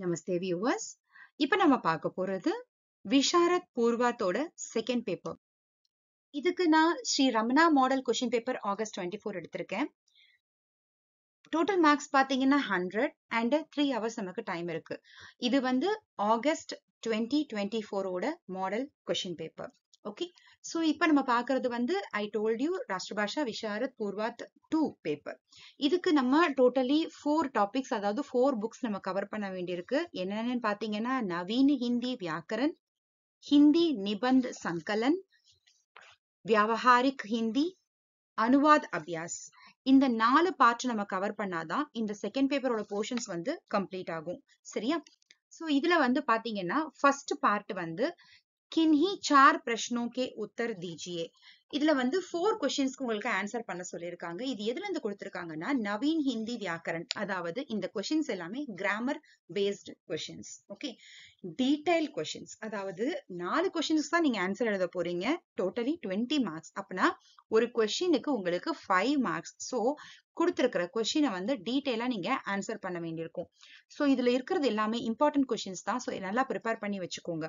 நமஸ்தே viewers. இப்ப நம்ம பார்க்க போறது விஷாரத் பூர்வாத்தோட செகண்ட் பேப்பர். இதுக்கு நான் Shri Ramana model question paper August 24 எடுத்திருக்கேன். டோட்டல் மார்க்ஸ் பாத்தீங்கன்னா 100 அண்ட் 3 hours நமக்கு டைம் இருக்கு. இது வந்து August 2024 model question paper. Okay, so இப்ப நம்ம பாக்குறது வந்து I told you ராஷ்டிரபாஷா Visharad Purvardh 2 paper. இதுக்கு நம்ம டோட்டலி 4 டாபிக்ஸ், அதாவது 4 புக்ஸ் நம்ம கவர் பண்ண வேண்டியிருக்கு. என்னன்னு பாத்தீங்கன்னா நவீன ஹிந்தி வியாக்கரன், ஹிந்தி நிபந்த் சங்கலன், வியாவஹாரிக் ஹிந்தி, அனுவாத் அபியாஸ். இந்த 4 பார்ட் நம்ம கவர் பண்ணாதான் இந்த செகண்ட் பேப்பரோட போர்ஷன்ஸ் வந்து கம்ப்ளீட் ஆகும். சரியா? சோ இதுல வந்து பாத்தீங்கன்னா ஃபர்ஸ்ட் பார்ட் வந்து किन्हीं 4 प्रश्नों के उत्तर दीजिए. இதுல வந்து 4 क्वेश्चंस्க்கு உங்களுக்கு ஆன்சர் பண்ண சொல்லிருக்காங்க. இது எதுல இருந்து கொடுத்திருக்காங்கன்னா நவீன் ஹிந்தி வியாக்கரன், அதாவது இந்த क्वेश्चंस எல்லாமே grammar based questions. Okay, detail questions, அதாவது 4 क्वेश्चंस தான் நீங்க ஆன்சர் எழுத போறீங்க. Totally 20 marks. அப்பனா ஒரு क्वेश्चनக்கு உங்களுக்கு 5 மார்க்ஸ். சோ கொடுத்திருக்கிற क्वेश्चனை வந்து டீடைலா நீங்க ஆன்சர் பண்ண வேண்டியிருக்கும். சோ இதுல இருக்கிறது எல்லாமே இம்பார்ட்டன்ட் क्वेश्चंस தான். சோ நல்லா ப்ரிப்பேர் பண்ணி வச்சுக்கோங்க.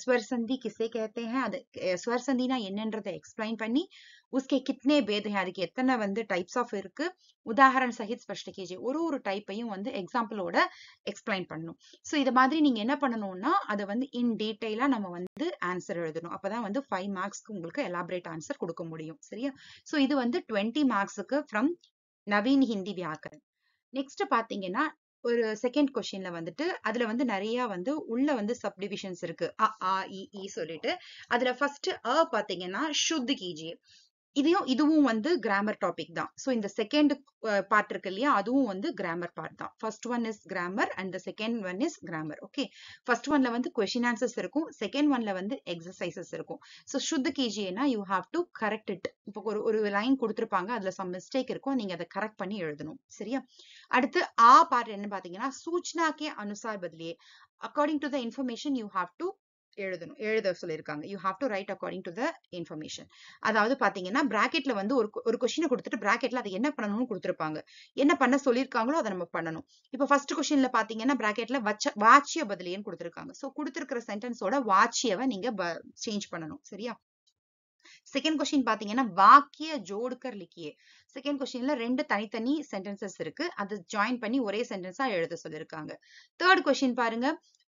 स्वर संधि किसे कहते हैं, அது स्वर संधिனா என்னன்றதை எக்ஸ்பிளைன் பண்ணி उसके कितने भेद हैं, அதுக்கு எத்தனை வந்து டைப்ஸ் ஆஃப் இருக்கு, உதாரண சகித் ஸ்பஷ்ட कीजिए, ஒரு டைப்பையும் வந்து எக்ஸாம்பிளோட எக்ஸ்பிளைன் பண்ணணும். சோ இத மாதிரி நீங்க என்ன பண்ணணும்னா அதை வந்து இன் டீடைலா நம்ம வந்து ஆன்சர் எழுதணும். அப்பதான் வந்து 5 மார்க்ஸ்க்கு உங்களுக்கு எலாபரேட் ஆன்சர் கொடுக்க முடியும். சரியா? சோ இது வந்து 20 மார்க்ஸ்க்கு ஃப்ரம் நவீன் ஹிந்தி வியாக்கரன். நெக்ஸ்ட் பாத்தீங்கன்னா ஒரு செகண்ட் கொஸ்டின்ல வந்துட்டு அதுல வந்து நிறைய வந்து உள்ள வந்து சப்டிவிஷன்ஸ் இருக்கு. அ ஆ இ சொல்லிட்டு அதுல ஃபர்ஸ்ட் பாத்தீங்கன்னா சுத் கீஜியே, இதுவும் வந்து கிராமர் டாபிக் தான். சோ இந்த செகண்ட் பார்ட் இருக்கு இல்லையா, அதுவும் வந்து கிராமர் பார்ட் தான். First one is grammar and the second one is grammar. Okay, first ஒன்ல வந்து क्वेश्चन ஆன்சர்ஸ் இருக்கும், செகண்ட் ஒன்ல வந்து எக்ஸசைசஸ் இருக்கும். சோ சுத் கீஜியேனா you have to correct it. இப்போ ஒரு லைன் கொடுத்திருப்பாங்க, அதுல சம் மிஸ்டேக் இருக்கும், நீங்க அதை கரெக்ட் பண்ணி எழுதணும். சரியா? அடுத்து பார்ட் என்ன பாத்தீங்கன்னா சூச்சனா கே அனுசார் பதிலியே, according to the information you have to எழுத சொல்லிருக்காங்க. You have to write according to the information. அதாவது பாத்தீங்கன்னா பிராக்கெட்ல வந்து ஒரு கொஸ்டினை கொடுத்துட்டு பிராக்கெட்ல அதை என்ன பண்ணணும்னு கொடுத்திருப்பாங்க, என்ன பண்ண சொல்லிருக்காங்களோ அதை நம்ம பண்ணணும். இப்ப ஃபர்ஸ்ட் கொஸ்டின்ல பாத்தீங்கன்னா பிராக்கெட்ல வாச்சிய பதிலியன்னு கொடுத்திருக்காங்க. சோ கொடுத்திருக்கிற சென்டென்ஸோட வாச்சியவை நீங்க சேஞ்ச் பண்ணணும். சரியா? செகண்ட் கொஸ்டின் பாத்தீங்கன்னா வாக்கிய ஜோடுக்கர் லிக்கியே. செகண்ட் கொஸ்டின்ல 2 தனித்தனி சென்டென்சஸ் இருக்கு, அது ஜாயின் பண்ணி ஒரே சென்டென்ஸா எழுத சொல்லிருக்காங்க. தேர்ட் கொஸ்டின் பாருங்க,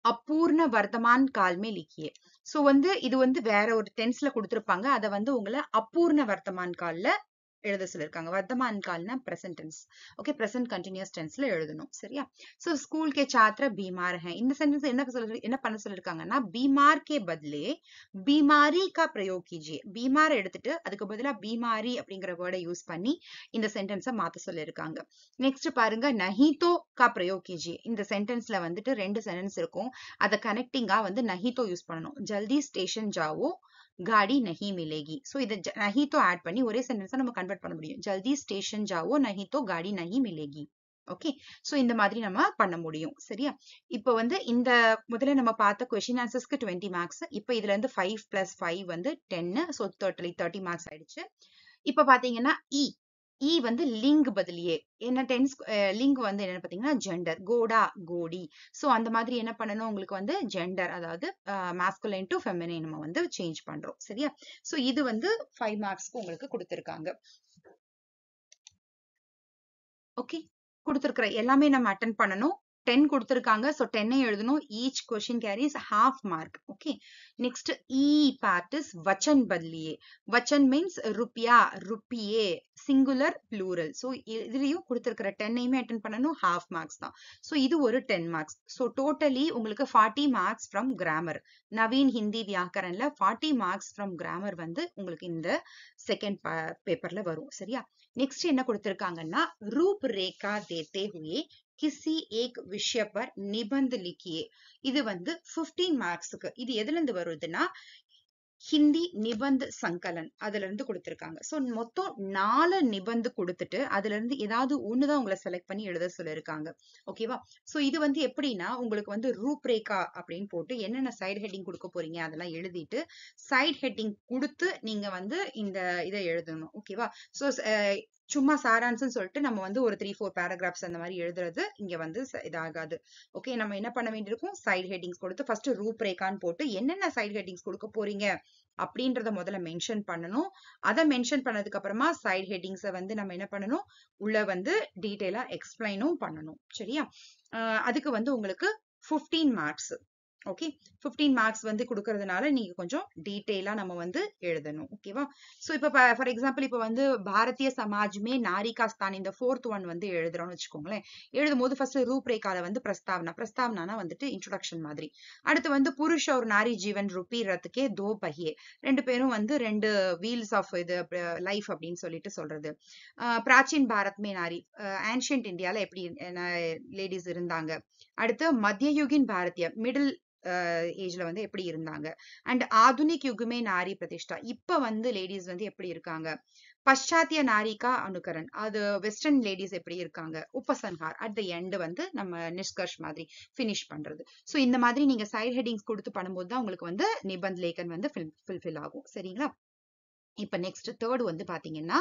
அபூர்ண வர்த்தமான் கால்மே லிக்கியே. சோ வந்து இது வந்து வேற ஒரு டென்ஸ்ல கொடுத்திருப்பாங்க, அதை வந்து உங்களை அபூர்ண வர்த்தமான் கால்ல எழுத சொல்லிருக்காங்க. வர்த்தமான் கால்னா present tense. Okay, present continuous டென்ஸ்ல எழுதணும். சரியா? சோ ஸ்கூல் கே छात्र बीमार हैं, இந்த சென்டென்ஸ் என்ன பண்ண சொல்லிருக்காங்கன்னா बीमार के बदले बीमारी का प्रयोग कीजिए. बीमार எடுத்துட்டு அதுக்கு பதிலா बीमारी அப்படிங்கிற வேர்டை யூஸ் பண்ணி இந்த சென்டென்ஸை மாத்த சொல்லிருக்காங்க. நெக்ஸ்ட் பாருங்க, नहीं तो का प्रयोग कीजिए. இந்த சென்டென்ஸ்ல வந்துட்டு 2 சென்டென்ஸ் இருக்கும், அதை கனெக்டிங்கா வந்து नहीं तो யூஸ் பண்ணணும். जल्दी स्टेशन जाओ गाड़ी नहीं मिलेगी. सो इधर नहीं तो ऐड பண்ணி ஒரே சென்டென்ஸா நம்ம கன்வெர்ட் பண்ண முடியும். जल्दी स्टेशन जाओ नहीं तो गाड़ी नहीं मिलेगी. ஓகே, சோ இந்த மாதிரி நம்ம பண்ண முடியும். சரியா? இப்போ வந்து இந்த முதல்ல நம்ம பார்த்த क्वेश्चन ஆன்சர்ஸ்க்கு 20 மார்க்ஸ். இப்போ இதுல இருந்து 5 + 5 வந்து 10. சோ டோட்டலி 30 மார்க்ஸ் ஆயிடுச்சு. இப்போ பாத்தீங்கன்னா இ வந்து லிங்க் பதிலியே என்ன டென்ஸ், லிங்க் வந்து என்ன பாத்தீங்கன்னா ஜெண்டர், கோடா கோடி. சோ அந்த மாதிரி என்ன பண்ணணும், உங்களுக்கு வந்து ஜெண்டர், அதாவது மாஸ்குலைன் டு ஃபெமினைன் நம்ம வந்து சேஞ்ச் பண்றோம். சரியா? சோ இது வந்து 5 மார்க்ஸ்க்கு உங்களுக்கு கொடுத்திருக்காங்க. ஓகே, கொடுத்திருக்கிற எல்லாமே நம்ம அட்டென்ட் பண்ணணும். 10 கொடுத்திருக்காங்க, சோ 10 எழுதணும். Each question carries half mark. Okay, next part is வச்சன் பதிலியே. வச்சன் மீன்ஸ் ருப்பியா, ருப்பியே, சிங்குலர் ப்ளூரல். சோ இதுலயும் கொடுத்திருக்கிற 10ஐயுமே அட்டென்ட் பண்ணணும், half marks தான். சோ இது ஒரு 10 மார்க்ஸ். சோ டோட்டலி உங்களுக்கு 40 மார்க்ஸ் ஃப்ரம் கிராமர். நவீன் ஹிந்தி வியாக்கரன்ல 40 மார்க்ஸ் ஃப்ரம் கிராமர் வந்து உங்களுக்கு இந்த செகண்ட் பேப்பர்ல வரும். சரியா? நெக்ஸ்ட் என்ன கொடுத்திருக்காங்கன்னா ரூப் ரேகா தேते हुए किसी एक विषय पर निबंध लिखिए. இது வந்து 15 மார்க்ஸ்க்கு. இது எதுல இருந்து வருதுன்னா ஹிந்தி நிபந்த் சங்கலன் அதுல இருந்து கொடுத்திருக்காங்க. சோ மொத்தம் 4 நிபந்து கொடுத்துட்டு அதுல இருந்து ஏதாவது ஒண்ணுதான் உங்களை செலக்ட் பண்ணி எழுத சொல்லிருக்காங்க. ஓகேவா? சோ இது வந்து எப்படின்னா உங்களுக்கு வந்து ரூப்ரேகா அப்படின்னு போட்டு என்னென்ன சைடு ஹெட்டிங் கொடுக்க போறீங்க அதெல்லாம் எழுதிட்டு சைடு ஹெட்டிங் கொடுத்து நீங்க வந்து இந்த இதை எழுதணும். ஓகேவா? சோ சும்மா சாரான்ஸ்னு சொல்லிட்டு நம்ம வந்து ஒரு 3-4 பேராகிராஃப்ஸ் அந்த மாதிரி எழுதுறது இங்க வந்து இதாகாது. ஓகே, நம்ம என்ன பண்ண வேண்டியிருக்கும், சைட் ஹெட்டிங்ஸ் கொடுத்து ஃபர்ஸ்ட் ரூப்ரேகான்னு போட்டு என்னென்ன சைட் ஹெட்டிங்ஸ் கொடுக்க போறீங்க அப்படின்றத முதல்ல மென்ஷன் பண்ணணும். அதை மென்ஷன் பண்ணதுக்கு அப்புறமா சைட் ஹெட்டிங்ஸை வந்து நம்ம என்ன பண்ணணும், உள்ள வந்து டீட்டெயிலா எக்ஸ்பிளைனும் பண்ணணும். சரியா? அதுக்கு வந்து உங்களுக்கு 15 மார்க்ஸ். ஓகே, 15 மார்க்ஸ் வந்து கொடுக்கறதுனால நீங்க கொஞ்சம் டீட்டெயிலா நம்ம வந்து எழுதணும். ஓகேவா? சோ இப்ப ஃபார் எக்ஸாம்பிள் இப்ப வந்து பாரதிய சமாஜ்மே நாரிகாஸ்தான் இந்த 4th ஒன் வந்து எழுதுறோம்னு வச்சுக்கோங்களேன். எழுதும் போது ஃபர்ஸ்ட் ரூப்ரேகால வந்து பிரஸ்தாவனா வந்துட்டு இன்ட்ரோடக்ஷன் மாதிரி. அடுத்து வந்து புருஷ ஒரு நாரி ஜீவன் ரூபி ரத்துக்கே தோ பஹியே, ரெண்டு பேரும் வந்து ரெண்டு வீல்ஸ் ஆஃப் இது லைஃப் அப்படின்னு சொல்லிட்டு சொல்றது. பிராச்சீன் பாரத்மே நாரி, ஆன்ஷியன்ட் இந்தியால எப்படி லேடிஸ் இருந்தாங்க. அடுத்து மத்தியயுகின் பாரதிய, மிடில் ஏஜ்ல வந்து எப்படி இருந்தாங்க. அண்ட் ஆதுனிக் யுகுமே நாரி பிரதிஷ்டா, இப்ப வந்து லேடிஸ் வந்து எப்படி இருக்காங்க. பశ్చాத்திய நாரிகா அனுகரன், அது வெஸ்டர்ன் லேடிஸ் எப்படி இருக்காங்க. உபசன்ஹார், அட் த எண்ட் வந்து நம்ம நிஷ்கர்ஷ் மாதிரி ஃபினிஷ் பண்றது. சோ இந்த மாதிரி நீங்க சைட் ஹெட்டிங்ஸ் கொடுத்து பண்ணும்போது தான் உங்களுக்கு வந்து நிபந்த் லேகன் வந்து ஃபுல்ஃபில் ஆகும். சரிங்களா? இப்ப நெக்ஸ்ட் தேர்ட் வந்து பாத்தீங்கன்னா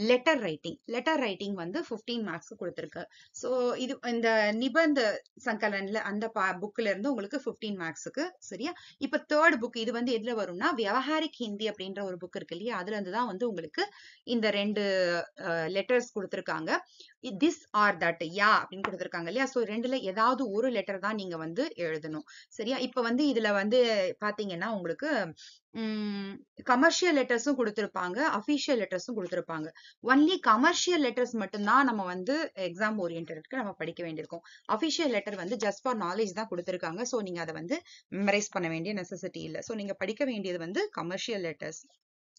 லெட்டர் ரைட்டிங். லெட்டர் ரைட்டிங் வந்து 15 மார்க்ஸ் கொடுத்திருக்கு. சோ இது இந்த நிபந்த சங்கலன்ல அந்த புக்ல இருந்து உங்களுக்கு 15 மார்க்ஸுக்கு. சரியா? இப்ப தேர்ட் புக் இது வந்து எதுல வரும்னா வியாவஹாரிக் ஹிந்தி அப்படின்ற ஒரு புக் இருக்கு இல்லையா, அதுல இருந்து தான் வந்து உங்களுக்கு இந்த ரெண்டு லெட்டர்ஸ் கொடுத்திருக்காங்க. திஸ் ஆர் தட், யா அப்படின்னு கொடுத்திருக்காங்க இல்லையா. சோ ரெண்டுல ஏதாவது ஒரு லெட்டர் தான் நீங்க வந்து எழுதணும். சரியா? இப்ப வந்து இதுல வந்து பாத்தீங்கன்னா உங்களுக்கு கமர்ஷியல் லெட்டர்ஸும் கொடுத்திருப்பாங்க, அபிஷியல் லெட்டர்ஸும் கொடுத்திருப்பாங்க. ஒன்லி கமர்ஷியல் லெட்டர்ஸ் மட்டும்தான் நம்ம வந்து எக்ஸாம் ஓரியன்டடுக்கு நம்ம படிக்க வேண்டியிருக்கும். அபிஷியல் லெட்டர் வந்து ஜஸ்ட் ஃபார் நாலேஜ் தான் கொடுத்திருக்காங்க. சோ நீங்க அதை வந்து மெமரைஸ் பண்ண வேண்டிய நெசசிட்டி இல்லை. சோ நீங்க படிக்க வேண்டியது வந்து கமர்ஷியல் லெட்டர்ஸ்.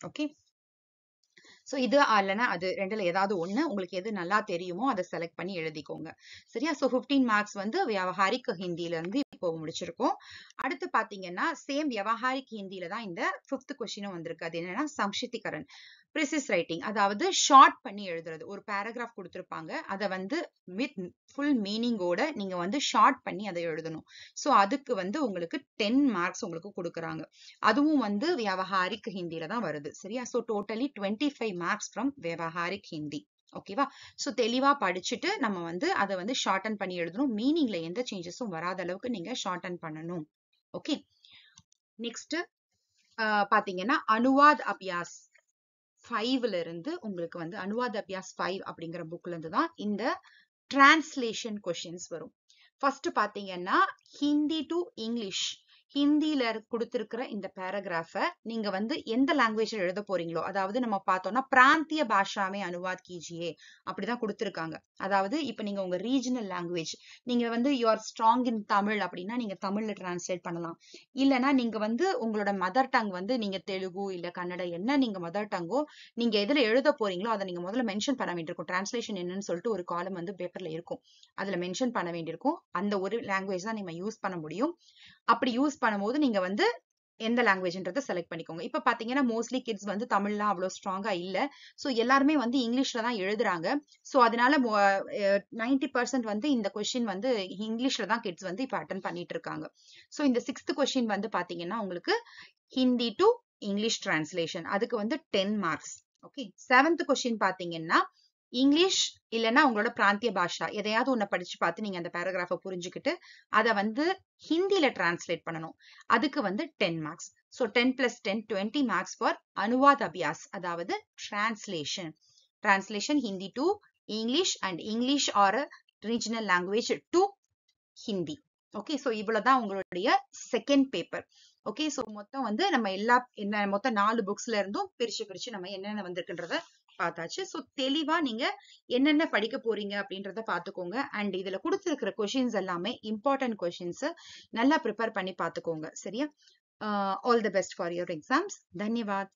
ஓகே, சோ இது இல்லைன்னா அது ரெண்டுல ஏதாவது ஒண்ணு உங்களுக்கு எது நல்லா தெரியுமோ அதை செலக்ட் பண்ணி எழுதிக்கோங்க. சரியா? சோ 15 மார்க்ஸ் வந்து வியாவஹாரிக் ஹிந்தில இருந்து இப்போ முடிச்சிருக்கோம். அடுத்து பாத்தீங்கன்னா சேம் வியாவஹாரிக் ஹிந்தில தான் இந்த 5th கொஸ்டினும் வந்திருக்கு. அது என்னன்னா சம்ஷிதிகரன், ப்ரிசிஸ் ரைட்டிங், அதாவது ஷார்ட் பண்ணி எழுதுறது. ஒரு பேராகிராஃப் கொடுத்திருப்பாங்க, அதை வந்து வித் ஃபுல் மீனிங்கோட நீங்க வந்து ஷார்ட் பண்ணி அதை எழுதணும். சோ அதுக்கு வந்து உங்களுக்கு 10 மார்க்ஸ் உங்களுக்கு கொடுக்குறாங்க. அதுவும் வந்து வியாவஹாரிக் ஹிந்தில தான் வருது. சரியா? சோ டோட்டலி 25 மார்க்ஸ் ஃப்ரம் வியாவஹாரிக் ஹிந்தி. ஓகேவா? சோ தெளிவா படிச்சுட்டு நம்ம வந்து அதை வந்து ஷார்டன் பண்ணி எழுதணும். மீனிங்ல எந்த சேஞ்சஸும் வராத அளவுக்கு நீங்க ஷார்டன் பண்ணணும். ஓகே, நெக்ஸ்ட் பாத்தீங்கன்னா அனுவாத் அபியாஸ் 5ல இருந்து உங்களுக்கு வந்து அனுவாத் அபியாஸ் 5 அப்படிங்கிற புக்ல இருந்து தான் இந்த டிரான்ஸ்லேஷன் கொஸ்டின்ஸ் வரும். ஃபர்ஸ்ட் பாத்தீங்கன்னா ஹிந்தி டு இங்கிலீஷ், ஹிந்தில கொடுத்திருக்கிற இந்த பேராகிராஃப நீங்க வந்து எந்த லாங்குவேஜ்ல எழுத போறீங்களோ, அதாவது நம்ம பார்த்தோம்னா பிராந்திய பாஷாமே அனுவாத் கீஜியே அப்படிதான் கொடுத்திருக்காங்க. அதாவது இப்ப நீங்க உங்க ரீஜனல் லாங்குவேஜ், நீங்க வந்து you are strong in Tamil அப்படின்னா நீங்க தமிழ்ல டிரான்ஸ்லேட் பண்ணலாம். இல்லைன்னா நீங்க வந்து உங்களோட மதர் டங் வந்து நீங்க தெலுங்கு இல்ல கன்னடா, என்ன நீங்க மதர் டங்கோ நீங்க எதுல எழுத போறீங்களோ அதை நீங்க முதல்ல மென்ஷன் பண்ண வேண்டியிருக்கும். டிரான்ஸ்லேஷன் என்னன்னு சொல்லிட்டு ஒரு காலம் வந்து பேப்பர்ல இருக்கும், அதுல மென்ஷன் பண்ண வேண்டியிருக்கும். அந்த ஒரு லாங்குவேஜ் தான் நீங்க யூஸ் பண்ண முடியும். அப்படி யூஸ் பண்ணும்போது நீங்க வந்து எந்த லாங்குவேஜ்ன்றதை செலக்ட் பண்ணிக்கோங்க. இப்ப பாத்தீங்கன்னா மோஸ்ட்லி கிட்ஸ் வந்து தமிழ்லாம் அவ்வளவு ஸ்ட்ராங்கா இல்ல. சோ எல்லாருமே வந்து இங்கிலீஷ்ல தான் எழுதுறாங்க. சோ அதனால 90% வந்து இந்த கொஸ்டின் வந்து இங்கிலீஷ்ல தான் கிட்ஸ் வந்து இப்ப அட்டன் பண்ணிட்டு இருக்காங்க. சோ இந்த 6th கொஸ்டின் வந்து பாத்தீங்கன்னா உங்களுக்கு ஹிந்தி டு இங்கிலீஷ் டிரான்ஸ்லேஷன், அதுக்கு வந்து 10 மார்க்ஸ். ஓகே, 7th கொஸ்டின் பாத்தீங்கன்னா இங்கிலீஷ் இல்லைன்னா உங்களோட பிராந்திய பாஷா எதையாவது ஒண்ணு படிச்சு பார்த்து நீங்க அந்த பேராகிராஃபை புரிஞ்சுக்கிட்டு அதை வந்து ஹிந்தில டிரான்ஸ்லேட் பண்ணணும். அதுக்கு வந்து 10 மார்க்ஸ். ஸோ 10 + 10 20 மார்க்ஸ் ஃபார் அனுவாத் அபியாஸ், அதாவது translation. Translation Hindi to English and English or regional language to Hindi. Okay, so இவ்வளவுதான் உங்களுடைய செகண்ட் பேப்பர். ஓகே, ஸோ மொத்தம் வந்து நம்ம மொத்தம் 4 புக்ஸ்ல இருந்தும் பிரிச்சு நம்ம என்னென்ன வந்திருக்குன்றத பார்த்தாச்சு. ஸோ தெளிவா நீங்க என்னென்ன படிக்க போறீங்க அப்படின்றத பாத்துக்கோங்க. அண்ட் இதுல கொடுத்திருக்கிற கொஸ்டின்ஸ் எல்லாமே இம்பார்ட்டன்ட் கொஸ்டின்ஸ், நல்லா ப்ரிப்பேர் பண்ணி பாத்துக்கோங்க. சரியா? All the best for your exams. தன்யவாத்.